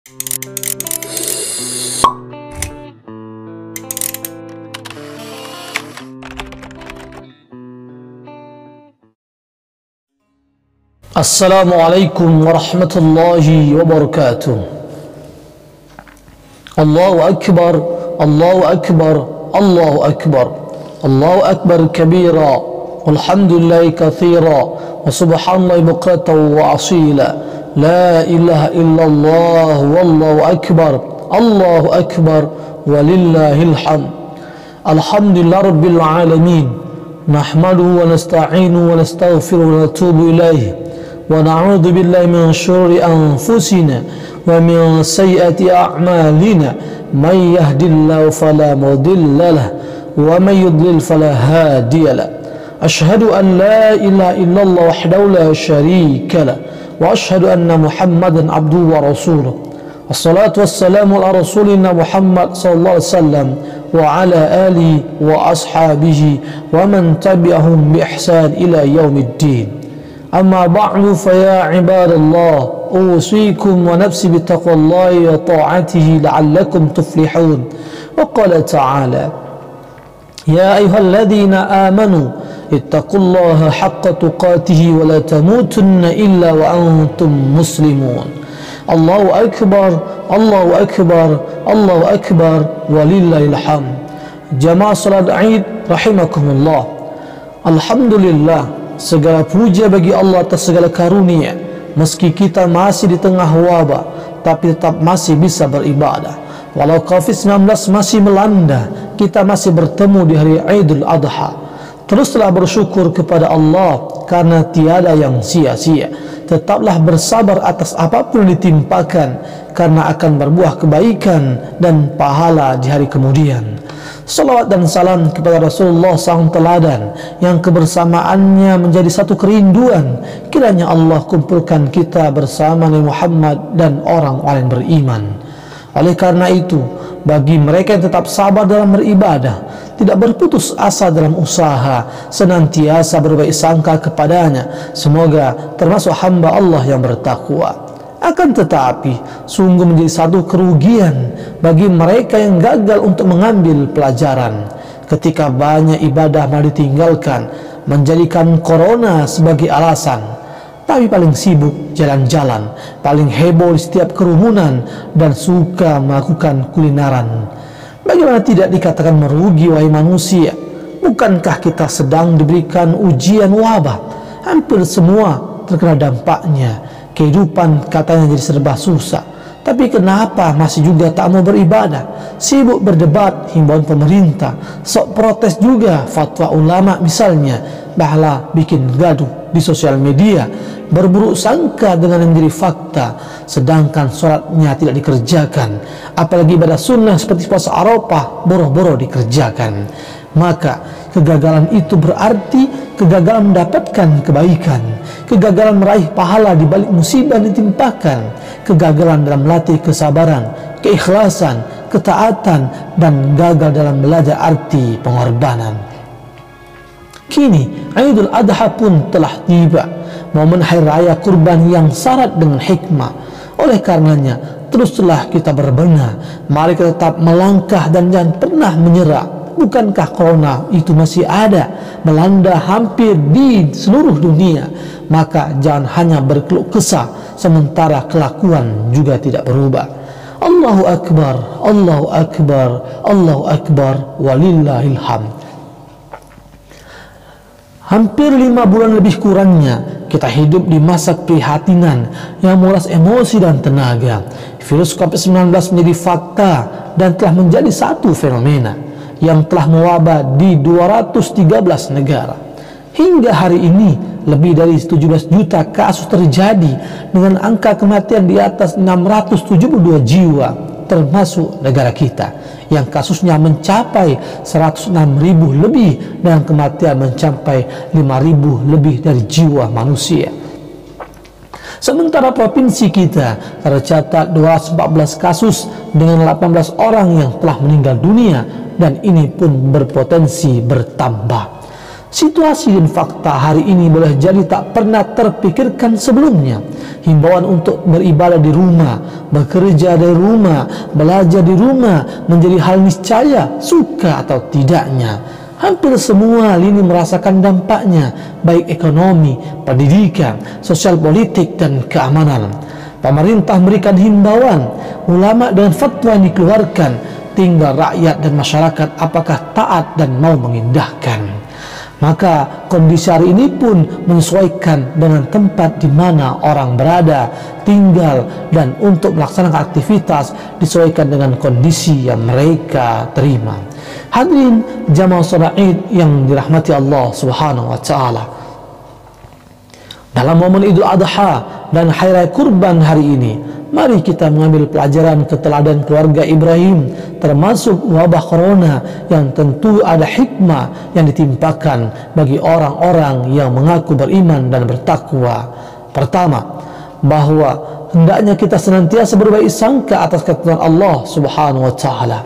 Assalamualaikum warahmatullahi wabarakatuh. Allahu akbar, Allahu akbar, Allahu akbar. Allahu akbar kabira, walhamdulillahi kathira, wa subhanallahi bukratan wa asila. La ilaha illallah, wallahu akbar. Allahu akbar, walillahil hamd. Alhamdulillah rabbil alamin. Nahmaduhu wa nasta'inuhu wa nastaghfiruhu wa natubu ilayhi. ونعوذ بالله من شرور أنفسنا ومن سيئات أعمالنا من يهد الله فلا مضل له ومن يضلل فلا هادي له أشهد أن لا إله إلا الله وحده لا شريك له وأشهد أن محمدا عبده ورسوله الصلاة والسلام على رسولنا محمد صلى الله عليه وسلم وعلى آله وأصحابه ومن تبعهم بإحسان إلى يوم الدين. أما بعد فيا عباد الله أوصيكم ونفسي بتقوى الله وطاعته لعلكم تفلحون. وقال تعالى يا أيها الذين آمنوا اتقوا الله حق تقاته ولا تموتن إلا وأنتم مسلمون. الله أكبر الله أكبر الله أكبر ولله الحمد. Jamaah salat Id rahimakumullah. Alhamdulillah, segala puja bagi Allah atas segala karunia. Meski kita masih di tengah wabah, tapi tetap masih bisa beribadah. Walau COVID-19 masih melanda, kita masih bertemu di hari Idul Adha. Teruslah bersyukur kepada Allah karena tiada yang sia-sia. Tetaplah bersabar atas apapun yang ditimpakan, karena akan berbuah kebaikan dan pahala di hari kemudian. Salawat dan salam kepada Rasulullah sang teladan yang kebersamaannya menjadi satu kerinduan. Kiranya Allah kumpulkan kita bersama Nabi Muhammad dan orang-orang yang beriman. Oleh karena itu, bagi mereka yang tetap sabar dalam beribadah, tidak berputus asa dalam usaha, senantiasa berbaik sangka kepadanya, semoga termasuk hamba Allah yang bertakwa. Akan tetapi, sungguh menjadi satu kerugian bagi mereka yang gagal untuk mengambil pelajaran ketika banyak ibadah malah ditinggalkan, menjadikan corona sebagai alasan, tapi paling sibuk jalan-jalan, paling heboh di setiap kerumunan, dan suka melakukan kulineran. Bagaimana tidak dikatakan merugi, wahai manusia? Bukankah kita sedang diberikan ujian wabah? Hampir semua terkena dampaknya. Kehidupan katanya jadi serba susah, tapi kenapa masih juga tak mau beribadah? Sibuk berdebat himbauan pemerintah, sok protes juga fatwa ulama misalnya, bahlah bikin gaduh di sosial media, berburuk sangka dengan yang menjadi fakta, sedangkan sholatnya tidak dikerjakan, apalagi ibadah sunnah seperti puasa Arafah boro-boro dikerjakan. Maka kegagalan itu berarti kegagalan mendapatkan kebaikan, kegagalan meraih pahala di balik musibah yang ditimpakan, kegagalan dalam melatih kesabaran, keikhlasan, ketaatan, dan gagal dalam belajar arti pengorbanan. Kini Idul Adha pun telah tiba, momen hari raya kurban yang syarat dengan hikmah. Oleh karenanya, teruslah kita berbenah, mari kita tetap melangkah dan jangan pernah menyerah. Bukankah corona itu masih ada, melanda hampir di seluruh dunia? Maka jangan hanya berkeluh kesah sementara kelakuan juga tidak berubah. Allahu Akbar, Allahu Akbar, Allahu Akbar, walillahil hamd. Hampir 5 bulan lebih kurangnya kita hidup di masa keprihatinan yang menguras emosi dan tenaga. Virus COVID-19 menjadi fakta dan telah menjadi satu fenomena yang telah mewabah di 213 negara. Hingga hari ini, lebih dari 17 juta kasus terjadi dengan angka kematian di atas 672 jiwa, termasuk negara kita yang kasusnya mencapai 106.000 lebih dan kematian mencapai 5.000 lebih dari jiwa manusia. Sementara provinsi kita tercatat 214 kasus dengan 18 orang yang telah meninggal dunia, dan ini pun berpotensi bertambah. Situasi dan fakta hari ini boleh jadi tak pernah terpikirkan sebelumnya. Himbauan untuk beribadah di rumah, bekerja dari rumah, belajar di rumah menjadi hal niscaya, suka atau tidaknya. Hampir semua lini merasakan dampaknya, baik ekonomi, pendidikan, sosial politik, dan keamanan. Pemerintah memberikan himbauan, ulama dengan fatwa yang dikeluarkan, tinggal rakyat dan masyarakat apakah taat dan mau mengindahkan. Maka kondisi hari ini pun menyesuaikan dengan tempat di mana orang berada, tinggal, dan untuk melaksanakan aktivitas disesuaikan dengan kondisi yang mereka terima. Hadirin jamaah salat Id yang dirahmati Allah Subhanahu wa taala. Dalam momen Idul Adha dan Hari Raya Kurban hari ini, mari kita mengambil pelajaran keteladan keluarga Ibrahim, termasuk wabah corona yang tentu ada hikmah yang ditimpakan bagi orang-orang yang mengaku beriman dan bertakwa. Pertama, bahwa hendaknya kita senantiasa berbaik sangka atas ketentuan Allah Subhanahu wa taala.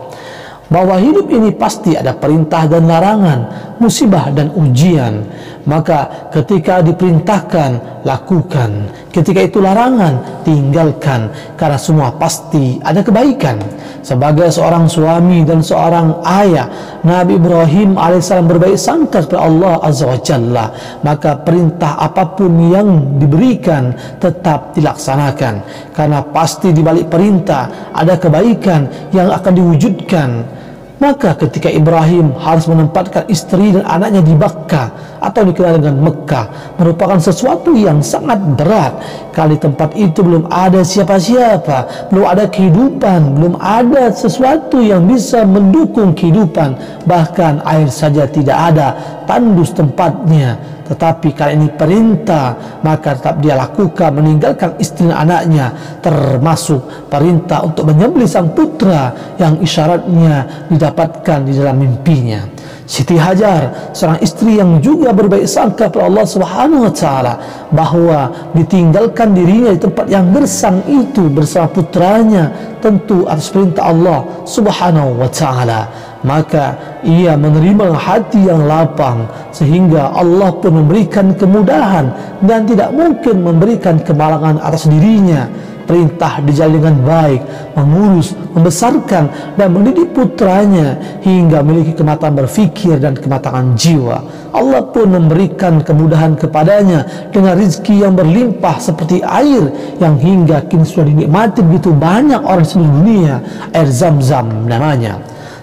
Bahwa hidup ini pasti ada perintah dan larangan, musibah dan ujian. Maka ketika diperintahkan, lakukan. Ketika itu larangan, tinggalkan. Karena semua pasti ada kebaikan. Sebagai seorang suami dan seorang ayah, Nabi Ibrahim alaihissalam berbaik sangka kepada Allah Azza wa Jalla. Maka perintah apapun yang diberikan tetap dilaksanakan. Karena pasti di balik perintah ada kebaikan yang akan diwujudkan. Maka ketika Ibrahim harus menempatkan istri dan anaknya di Makkah atau dikenal dengan Mekah, merupakan sesuatu yang sangat berat. Karena di tempat itu belum ada siapa-siapa, belum ada kehidupan, belum ada sesuatu yang bisa mendukung kehidupan. Bahkan air saja tidak ada, tandus tempatnya. Tetapi karena ini perintah, maka tetap dia lakukan, meninggalkan istri dan anaknya, termasuk perintah untuk menyembelih sang putra yang isyaratnya didapatkan di dalam mimpinya. Siti Hajar, seorang istri yang juga berbaik sangka kepada Allah Subhanahu wa taala, bahwa ditinggalkan dirinya di tempat yang gersang itu bersama putranya tentu atas perintah Allah Subhanahu wa taala. Maka ia menerima hati yang lapang, sehingga Allah pun memberikan kemudahan dan tidak mungkin memberikan kemalangan atas dirinya. Perintah dijalani dengan baik, mengurus, membesarkan dan mendidik putranya hingga memiliki kematangan berfikir dan kematangan jiwa. Allah pun memberikan kemudahan kepadanya dengan rezeki yang berlimpah seperti air yang hingga kini sudah dinikmati begitu banyak orang di seluruh dunia, air Zam-Zam namanya.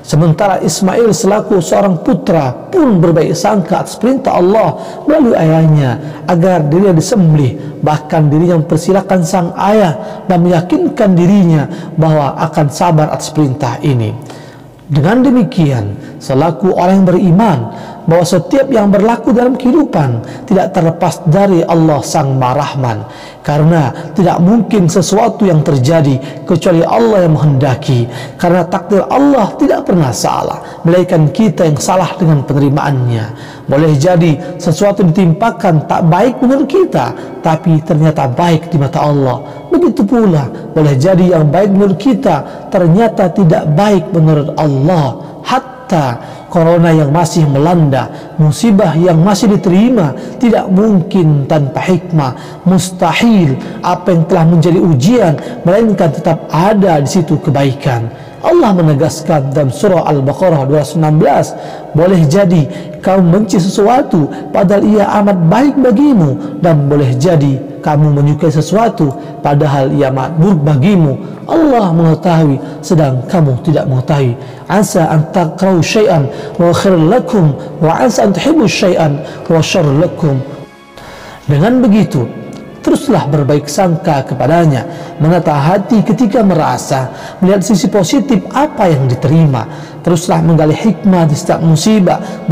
Sementara Ismail selaku seorang putra pun berbaik sangka atas perintah Allah melalui ayahnya agar dirinya disembelih. Bahkan dirinya mempersilahkan sang ayah dan meyakinkan dirinya bahwa akan sabar atas perintah ini. Dengan demikian, selaku orang yang beriman, bahwa setiap yang berlaku dalam kehidupan tidak terlepas dari Allah Sang Maha Rahman, karena tidak mungkin sesuatu yang terjadi kecuali Allah yang menghendaki, karena takdir Allah tidak pernah salah, melainkan kita yang salah dengan penerimaannya. Boleh jadi sesuatu ditimpakan tak baik menurut kita, tapi ternyata baik di mata Allah. Begitu pula boleh jadi yang baik menurut kita ternyata tidak baik menurut Allah. Hatta corona yang masih melanda, musibah yang masih diterima, tidak mungkin tanpa hikmah. Mustahil apa yang telah menjadi ujian, melainkan tetap ada di situ kebaikan. Allah menegaskan dalam surah Al-Baqarah 216, boleh jadi kamu benci sesuatu padahal ia amat baik bagimu, dan boleh jadi kamu menyukai sesuatu padahal ia amat buruk bagimu. Allah mengetahui sedang kamu tidak mengetahui. Asa an takrahu syai'an wa khairul lakum wa asa an tuhibbu syai'an wa syarrul lakum. Dengan begitu, teruslah berbaik sangka kepadanya, menata hati ketika merasa, melihat sisi positif apa yang diterima. Teruslah menggali hikmah di setiap musibah,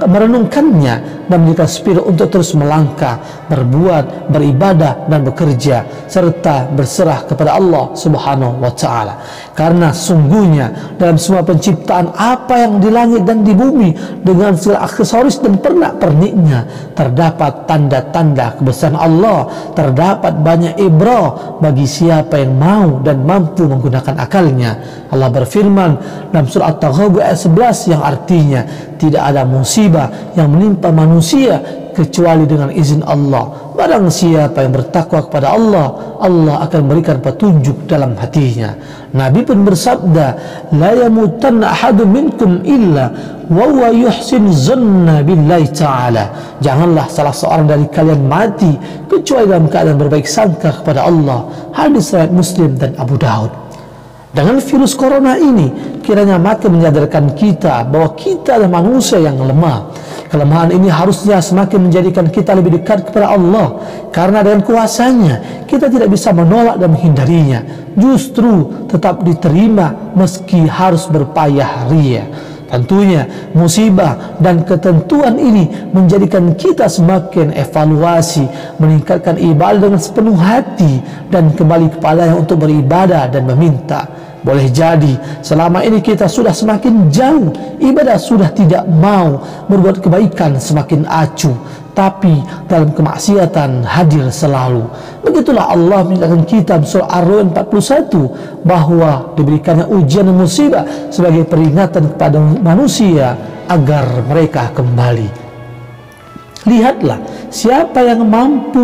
merenungkannya dan menjadikan spirit untuk terus melangkah, berbuat, beribadah dan bekerja, serta berserah kepada Allah Subhanahu wa taala. Karena sungguhnya dalam semua penciptaan apa yang di langit dan di bumi dengan segala aksesoris dan pernak-perniknya terdapat tanda-tanda kebesaran Allah, terdapat banyak ibrah bagi siapa yang mau dan mampu menggunakan akalnya. Allah berfirman dalam surah At-Taghabun Al-Ghabir ayat 11 yang artinya tidak ada musibah yang menimpa manusia kecuali dengan izin Allah. Barang siapa yang bertakwa kepada Allah, Allah akan berikan petunjuk dalam hatinya. Nabi pun bersabda, la yamutanna ahadun minkum illa wa huwa yuhsin zanna billahi ta'ala. Janganlah salah seorang dari kalian mati kecuali dalam keadaan berbaik sangka kepada Allah. Hadis riwayat Muslim dan Abu Daud. Dengan virus corona ini, kiranya makin menyadarkan kita bahwa kita adalah manusia yang lemah. Kelemahan ini harusnya semakin menjadikan kita lebih dekat kepada Allah, karena dengan kuasanya kita tidak bisa menolak dan menghindarinya, justru tetap diterima meski harus berpayah ria. Tentunya musibah dan ketentuan ini menjadikan kita semakin evaluasi, meningkatkan ibadah dengan sepenuh hati dan kembali kepadanya untuk beribadah dan meminta. Boleh jadi selama ini kita sudah semakin jauh, ibadah sudah tidak mau, berbuat kebaikan semakin acuh, tapi dalam kemaksiatan hadir selalu. Begitulah Allah menyatakan kita surah Ar-Rum 41 bahwa diberikannya ujian dan musibah sebagai peringatan kepada manusia agar mereka kembali. Lihatlah siapa yang mampu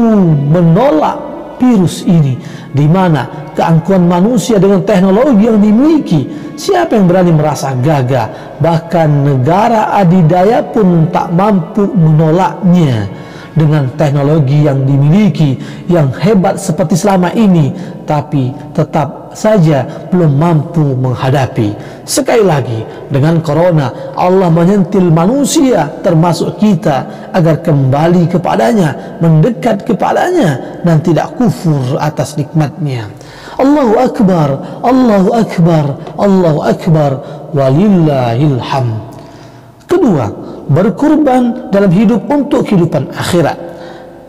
menolak virus ini, di mana keangkuhan manusia dengan teknologi yang dimiliki. Siapa yang berani merasa gagah? Bahkan negara adidaya pun tak mampu menolaknya. Dengan teknologi yang dimiliki yang hebat seperti selama ini, tapi tetap saja belum mampu menghadapi. Sekali lagi, dengan corona Allah menyentil manusia termasuk kita agar kembali kepadanya, mendekat kepadanya dan tidak kufur atas nikmatnya. Allahu Akbar, Allahu Akbar, Allahu Akbar, walillahil hamd. Kedua, berkorban dalam hidup untuk kehidupan akhirat.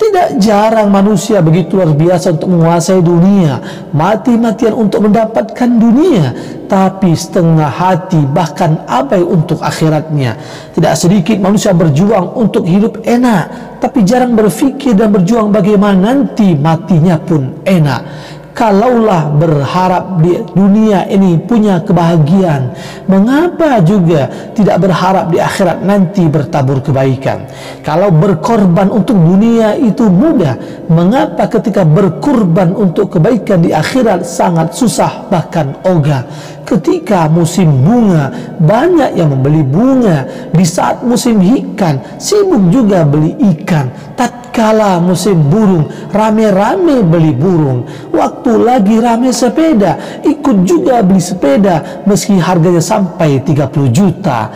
Tidak jarang manusia begitu luar biasa untuk menguasai dunia, mati-matian untuk mendapatkan dunia, tapi setengah hati bahkan abai untuk akhiratnya. Tidak sedikit manusia berjuang untuk hidup enak, tapi jarang berfikir dan berjuang bagaimana nanti matinya pun enak. Kalaulah berharap di dunia ini punya kebahagiaan, mengapa juga tidak berharap di akhirat nanti bertabur kebaikan? Kalau berkorban untuk dunia itu mudah, mengapa ketika berkorban untuk kebaikan di akhirat sangat susah bahkan ogah? Ketika musim bunga, banyak yang membeli bunga. Di saat musim ikan, sibuk juga beli ikan. Tatkala musim burung, rame-rame beli burung. Waktu lagi rame sepeda, ikut juga beli sepeda meski harganya sampai 30 juta.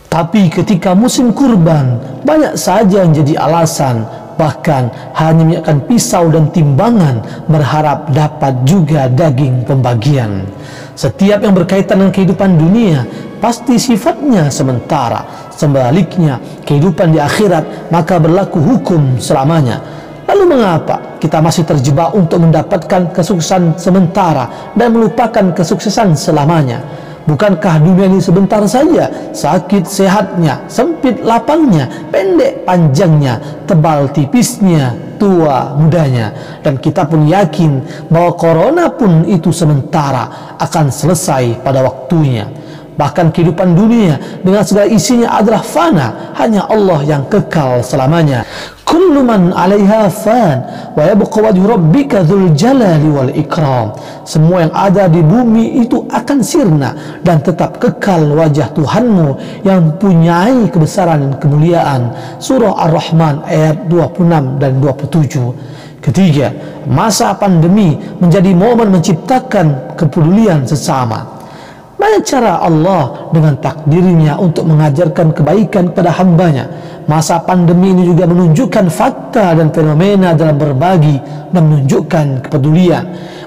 Tapi ketika musim kurban, banyak saja yang jadi alasan, bahkan hanya menyiapkan pisau dan timbangan berharap dapat juga daging pembagian. Setiap yang berkaitan dengan kehidupan dunia pasti sifatnya sementara. Sebaliknya, kehidupan di akhirat maka berlaku hukum selamanya. Lalu mengapa kita masih terjebak untuk mendapatkan kesuksesan sementara dan melupakan kesuksesan selamanya? Bukankah dunia ini sebentar saja? Sakit sehatnya, sempit lapangnya, pendek panjangnya, tebal tipisnya, tua mudanya. Dan kita pun yakin bahwa corona pun itu sementara, akan selesai pada waktunya. Bahkan kehidupan dunia dengan segala isinya adalah fana, hanya Allah yang kekal selamanya. Kullu man 'alaiha fan wa yabqa wajhu rabbika dzul jalali wal ikram. Semua yang ada di bumi itu akan sirna dan tetap kekal wajah Tuhanmu yang punyai kebesaran dan kemuliaan. Surah Ar-Rahman ayat 26 dan 27. Ketiga, masa pandemi menjadi momen menciptakan kepedulian sesama. Banyak cara Allah dengan takdirnya untuk mengajarkan kebaikan kepada hambanya. Masa pandemi ini juga menunjukkan fakta dan fenomena dalam berbagi dan menunjukkan kepedulian.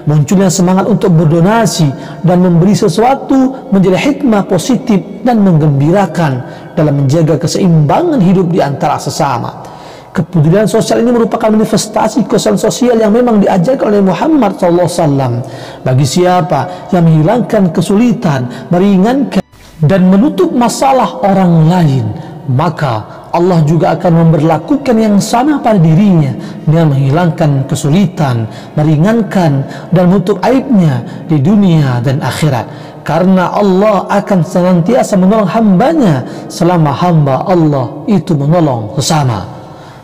Munculnya semangat untuk berdonasi dan memberi sesuatu menjadi hikmah positif dan menggembirakan dalam menjaga keseimbangan hidup di antara sesama. Kepedulian sosial ini merupakan manifestasi kesalahan sosial yang memang diajarkan oleh Muhammad SAW. Bagi siapa yang menghilangkan kesulitan, meringankan dan menutup masalah orang lain, maka Allah juga akan memberlakukan yang sama pada dirinya dengan menghilangkan kesulitan, meringankan dan menutup aibnya di dunia dan akhirat. karena Allah akan senantiasa menolong hambanya selama hamba Allah itu menolong sesama.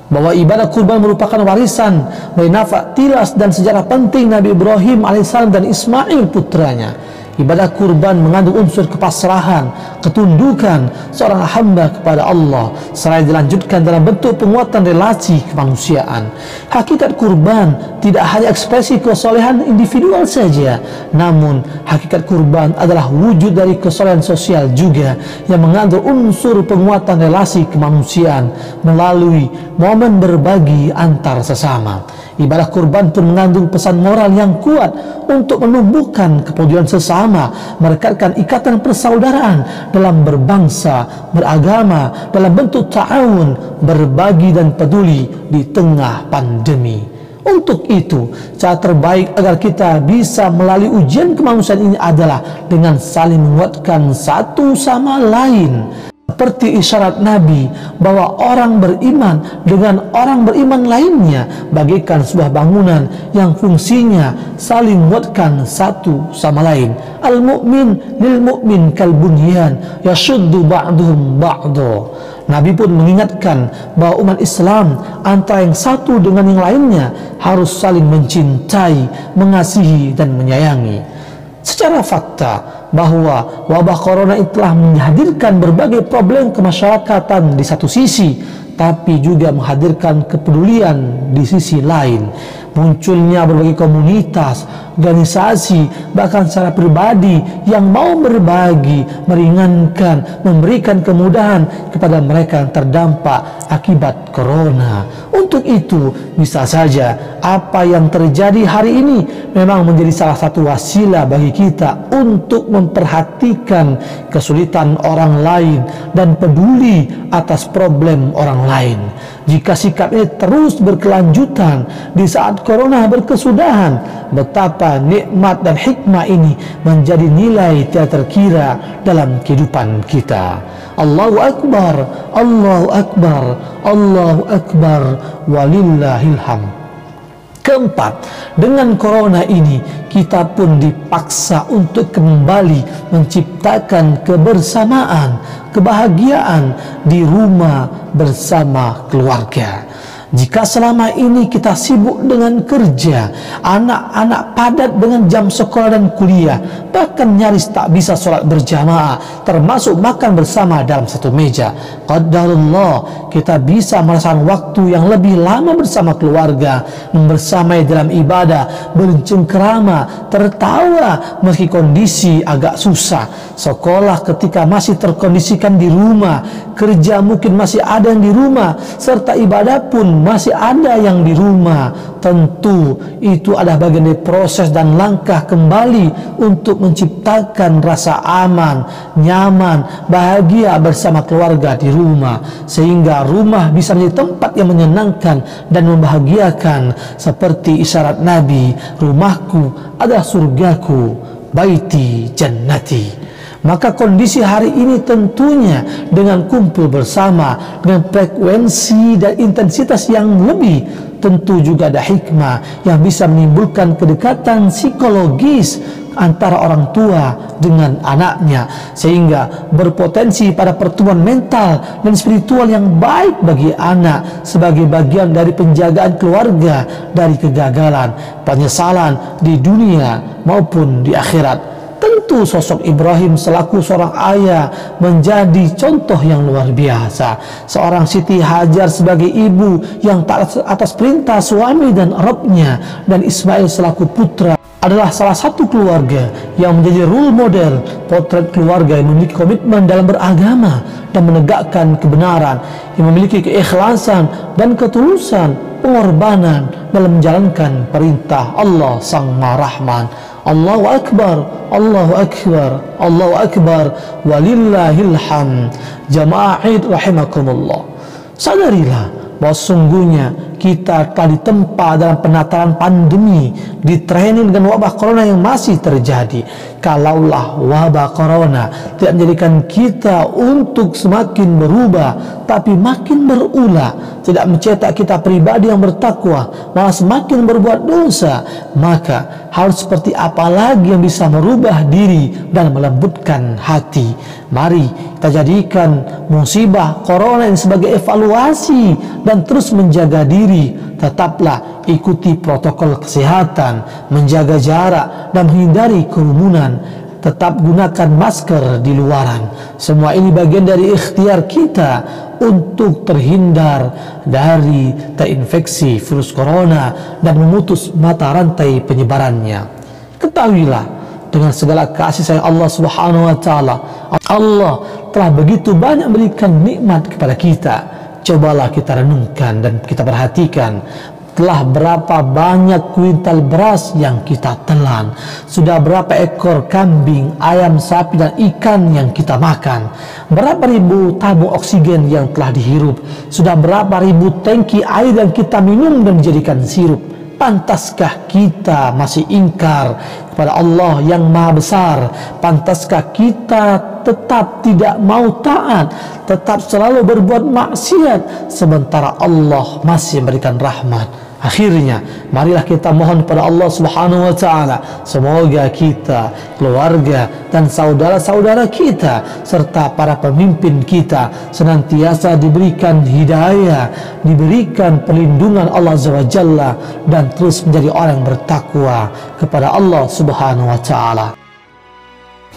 Bahwa ibadah kurban merupakan warisan dari nafak tilas dan sejarah penting Nabi Ibrahim alaihissalam dan Ismail putranya. Ibadah kurban mengandung unsur kepasrahan, ketundukan seorang hamba kepada Allah, seraya dilanjutkan dalam bentuk penguatan relasi kemanusiaan. Hakikat kurban tidak hanya ekspresi kesolehan individual saja, namun hakikat kurban adalah wujud dari kesolehan sosial juga yang mengandung unsur penguatan relasi kemanusiaan melalui momen berbagi antar sesama. Ibadah kurban pun mengandung pesan moral yang kuat untuk menumbuhkan kepedulian sesama, merekatkan ikatan persaudaraan dalam berbangsa, beragama, dalam bentuk ta'awun, berbagi dan peduli di tengah pandemi. Untuk itu, cara terbaik agar kita bisa melalui ujian kemanusiaan ini adalah dengan saling menguatkan satu sama lain. Seperti isyarat Nabi bahwa orang beriman dengan orang beriman lainnya bagaikan sebuah bangunan yang fungsinya saling menguatkan satu sama lain. Al-mu'min lil mu'min kal bunyan yashuddu ba'duhum ba'du. Nabi pun mengingatkan bahwa umat Islam antara yang satu dengan yang lainnya harus saling mencintai, mengasihi dan menyayangi. Secara fakta bahwa wabah corona itu telah menghadirkan berbagai problem kemasyarakatan di satu sisi, tapi juga menghadirkan kepedulian di sisi lain. Munculnya berbagai komunitas, organisasi, bahkan secara pribadi yang mau berbagi, meringankan, memberikan kemudahan kepada mereka yang terdampak akibat corona. Untuk itu, bisa saja apa yang terjadi hari ini memang menjadi salah satu wasilah bagi kita untuk memperhatikan kesulitan orang lain dan peduli atas problem orang lain. Jika sikap ini terus berkelanjutan di saat corona berkesudahan, betapa nikmat dan hikmah ini menjadi nilai tidak terkira dalam kehidupan kita. Allahu Akbar, Allahu Akbar, Allahu Akbar, walillahil hamd. Keempat, dengan corona ini kita pun dipaksa untuk kembali menciptakan kebersamaan, kebahagiaan di rumah bersama keluarga. Jika selama ini kita sibuk dengan kerja, anak-anak padat dengan jam sekolah dan kuliah, bahkan nyaris tak bisa sholat berjamaah, termasuk makan bersama dalam satu meja, qadarullah, kita bisa merasakan waktu yang lebih lama bersama keluarga, membersamai dalam ibadah, bercengkerama, tertawa meski kondisi agak susah. Sekolah ketika masih terkondisikan di rumah, kerja mungkin masih ada yang di rumah, serta ibadah pun masih ada yang di rumah. Tentu itu adalah bagian dari proses dan langkah kembali untuk menciptakan rasa aman, nyaman, bahagia bersama keluarga di rumah, sehingga rumah bisa menjadi tempat yang menyenangkan dan membahagiakan. Seperti isyarat Nabi, rumahku adalah surgaku, baiti jannati. Maka kondisi hari ini tentunya dengan kumpul bersama, dengan frekuensi dan intensitas yang lebih, tentu juga ada hikmah yang bisa menimbulkan kedekatan psikologis antara orang tua dengan anaknya, sehingga berpotensi pada pertumbuhan mental dan spiritual yang baik bagi anak sebagai bagian dari penjagaan keluarga dari kegagalan, penyesalan di dunia maupun di akhirat. Tentu sosok Ibrahim selaku seorang ayah menjadi contoh yang luar biasa. Seorang Siti Hajar sebagai ibu yang taat atas perintah suami dan Rabbnya, dan Ismail selaku putra adalah salah satu keluarga yang menjadi role model potret keluarga yang memiliki komitmen dalam beragama dan menegakkan kebenaran, yang memiliki keikhlasan dan ketulusan pengorbanan dalam menjalankan perintah Allah Sang Maha Rahman. Allahu Akbar, Allahu Akbar, Allahu Akbar, walillahil hamd. Jamaah Id rahimakumullah, sadarilah bahwa sungguhnya kita telah ditempa dalam penataran pandemi, di training dengan wabah corona yang masih terjadi. Kalaulah wabah corona tidak menjadikan kita untuk semakin berubah, tapi makin berulah, tidak mencetak kita pribadi yang bertakwa, malah semakin berbuat dosa, maka harus seperti apa lagi yang bisa merubah diri dan melembutkan hati? Mari kita jadikan musibah corona ini sebagai evaluasi dan terus menjaga diri. Tetaplah ikuti protokol kesehatan, menjaga jarak dan menghindari kerumunan. Tetap gunakan masker di luaran. Semua ini bagian dari ikhtiar kita untuk terhindar dari terinfeksi virus corona dan memutus mata rantai penyebarannya. Ketahuilah, dengan segala kasih sayang Allah Subhanahu wa taala, Allah telah begitu banyak memberikan nikmat kepada kita. Cobalah kita renungkan dan kita perhatikan, telah berapa banyak kuintal beras yang kita telan, sudah berapa ekor kambing, ayam, sapi dan ikan yang kita makan, berapa ribu tabung oksigen yang telah dihirup, sudah berapa ribu tangki air yang kita minum dan dijadikan sirup. Pantaskah kita masih ingkar kepada Allah yang Maha Besar? Pantaskah kita tetap tidak mau taat, tetap selalu berbuat maksiat, sementara Allah masih memberikan rahmat? Akhirnya, marilah kita mohon kepada Allah Subhanahu wa taala, semoga kita, keluarga dan saudara-saudara kita serta para pemimpin kita senantiasa diberikan hidayah, diberikan perlindungan Allah Azza wa Jalla, dan terus menjadi orang yang bertakwa kepada Allah Subhanahu wa taala.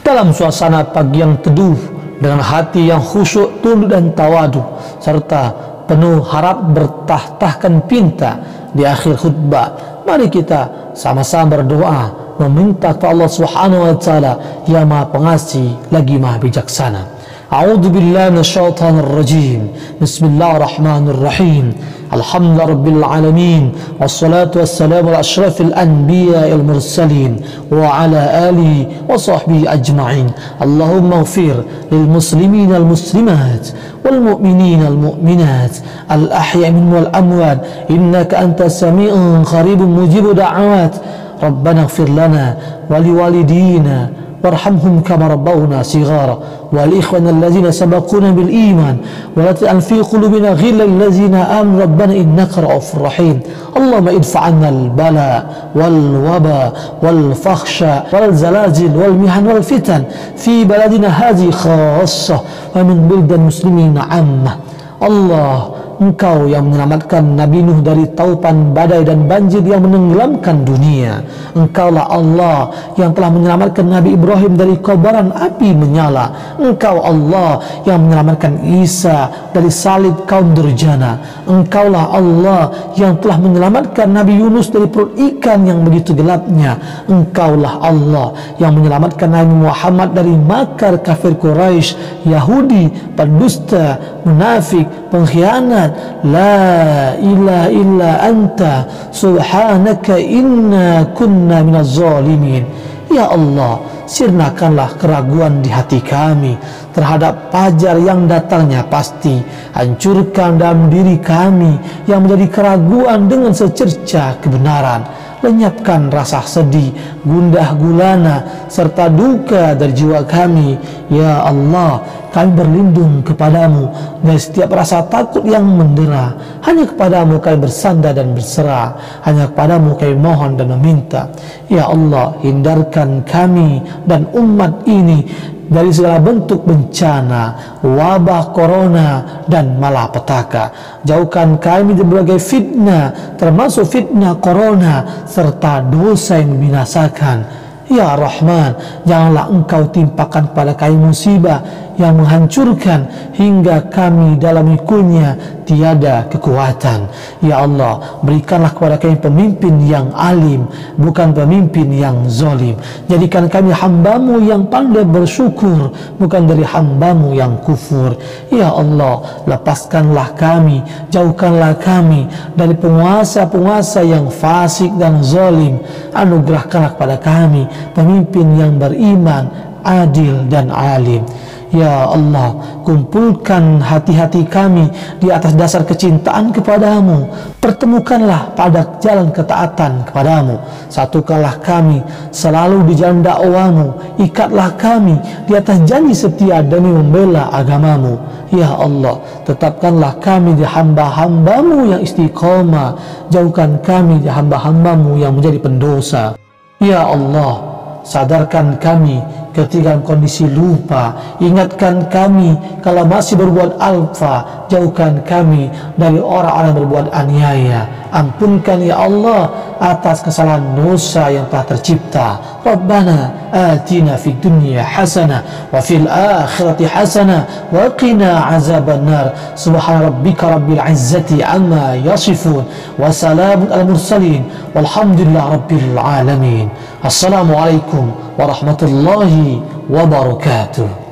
Dalam suasana pagi yang teduh, dengan hati yang khusyuk, tunduk dan tawadu, serta penuh harap bertahtahkan pinta, di akhir khutbah mari kita sama-sama berdoa meminta kepada Allah Subhanahu wa taala yang Maha Pengasih lagi Maha Bijaksana. A'udzu billahi minasyaitonir rajim. Bismillahirrahmanirrahim. Alhamdulillahi rabbil alamin, wassalatu wassalamu ala asyrafil anbiya'il mursalin wa ala alihi wa sahbihi ajma'in. Allahumma ighfir lil muslimin al muslimat wal mu'minin al mu'minat al ahya' minhum wal amwat innaka antas sami'un qaribun mujibud da'awat. Rabbana ighfir lana wa liwalidina warhamhum kama rabbawna sighara wal ikhwana allazina sabaquna bil iman wa la taj'al fi qulubina ghillan lil ladzina amanu rabbana innaka ra'ufur rahim. Allahumma idfa' 'anna al bala wal waba wal fakhsha wal zalazil wal mihan wal fitan fi baladina hadhihi khassah wa min bildan muslimin 'ammah. Allah, Engkau yang menyelamatkan Nabi Nuh dari taupan badai dan banjir yang menenggelamkan dunia. Engkaulah Allah yang telah menyelamatkan Nabi Ibrahim dari kobaran api menyala. Engkau Allah yang menyelamatkan Isa dari salib kaum durjana. Engkaulah Allah yang telah menyelamatkan Nabi Yunus dari perut ikan yang begitu gelapnya. Engkaulah Allah yang menyelamatkan Nabi Muhammad dari makar kafir Quraisy, Yahudi, pendusta, munafik, pengkhianat. La ilaha illa anta subhanaka inna kunna minaz zalimin. Ya Allah, sirnakanlah keraguan di hati kami terhadap fajar yang datangnya pasti. Hancurkan dalam diri kami yang menjadi keraguan dengan secerca kebenaran. Lenyapkan rasa sedih, gundah gulana serta duka dari jiwa kami. Ya Allah, kami berlindung kepadamu dari setiap rasa takut yang mendera. Hanya kepadamu kami bersandar dan berserah. Hanya kepadamu kami mohon dan meminta. Ya Allah, hindarkan kami dan umat ini dari segala bentuk bencana, wabah corona dan malapetaka. Jauhkan kami dari berbagai fitnah, termasuk fitnah corona serta dosa yang membinasakan. Ya Rahman, janganlah Engkau timpakan kepada kami musibah yang menghancurkan hingga kami dalam mikunya tiada kekuatan. Ya Allah, berikanlah kepada kami pemimpin yang alim, bukan pemimpin yang zalim. Jadikan kami hamba-Mu yang pandai bersyukur, bukan dari hamba-Mu yang kufur. Ya Allah, lepaskanlah kami, jauhkanlah kami dari penguasa-penguasa yang fasik dan zalim. Anugerahkanlah kepada kami pemimpin yang beriman, adil dan alim. Ya Allah, kumpulkan hati-hati kami di atas dasar kecintaan kepadamu. Pertemukanlah pada jalan ketaatan kepadamu. Satukanlah kami selalu di jalan dakwamu. Ikatlah kami di atas janji setia demi membela agamamu. Ya Allah, tetapkanlah kami di hamba-hambamu yang istiqomah. Jauhkan kami di hamba-hambamu yang menjadi pendosa. Ya Allah, sadarkan kami ketika kondisi lupa. Ingatkan kami kalau masih berbuat alfa. Jauhkan kami dari orang-orang berbuat aniaya. Ampunkan ya Allah atas kesalahan dosa yang telah tercipta. Rabbana atina fid dunya hasanah wa fil akhirati hasanah wa qina azabannar. Subhana rabbika rabbil izzati amma yasifun wa salamun al mursalin walhamdulillah rabbil alamin. Assalamualaikum warahmatullahi wabarakatuh.